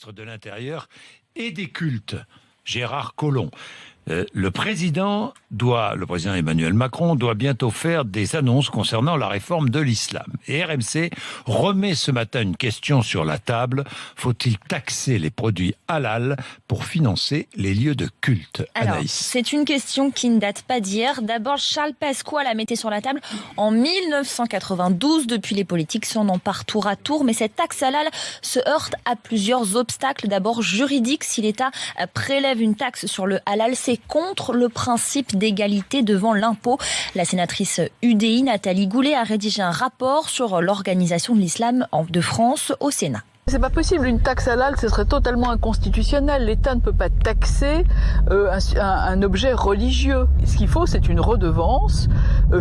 ministre de l'Intérieur et des cultes, Gérard Collomb. Le président Emmanuel Macron doit bientôt faire des annonces concernant la réforme de l'islam. Et RMC remet ce matin une question sur la table. Faut-il taxer les produits halal pour financer les lieux de culte? Alors, Anaïs. c'est une question qui ne date pas d'hier. D'abord, Charles Pasqua la mettait sur la table en 1992. Depuis, les politiques s'en emparent tour à tour. Mais cette taxe halal se heurte à plusieurs obstacles. D'abord, juridique. Si l'État prélève une taxe sur le halal, c'est contre le principe d'égalité devant l'impôt. La sénatrice UDI, Nathalie Goulet, a rédigé un rapport sur l'organisation de l'islam de France au Sénat. C'est pas possible, une taxe halal, ce serait totalement inconstitutionnel. L'État ne peut pas taxer un objet religieux. Ce qu'il faut, c'est une redevance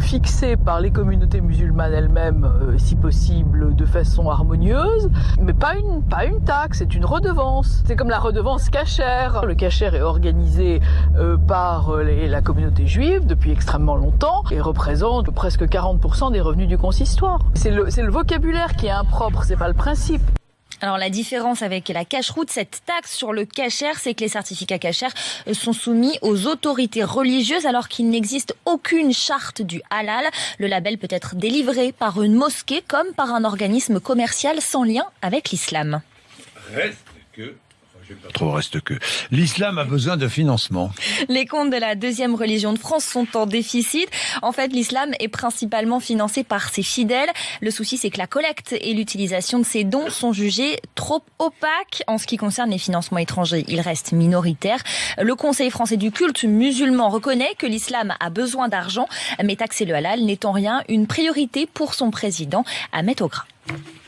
fixée par les communautés musulmanes elles-mêmes, si possible, de façon harmonieuse, mais pas une taxe, c'est une redevance. C'est comme la redevance cachère. Le cachère est organisé par la communauté juive depuis extrêmement longtemps et représente presque 40% des revenus du consistoire. C'est le vocabulaire qui est impropre, c'est pas le principe. Alors la différence avec la cacheroute, cette taxe sur le kasher, c'est que les certificats kasher sont soumis aux autorités religieuses alors qu'il n'existe aucune charte du halal. Le label peut être délivré par une mosquée comme par un organisme commercial sans lien avec l'islam. Reste que l'islam a besoin de financement. Les comptes de la deuxième religion de France sont en déficit. En fait, l'islam est principalement financé par ses fidèles. Le souci, c'est que la collecte et l'utilisation de ces dons sont jugés trop opaques. En ce qui concerne les financements étrangers, ils restent minoritaires. Le Conseil français du culte musulman reconnaît que l'islam a besoin d'argent, mais taxer le halal n'est en rien une priorité pour son président, Ahmed Ogra.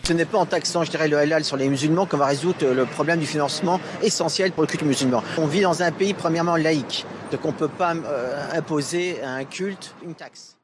Ce n'est pas en taxant, le halal sur les musulmans qu'on va résoudre le problème du financement essentiel pour le culte musulman. On vit dans un pays premièrement laïque, donc on ne peut pas imposer à un culte une taxe.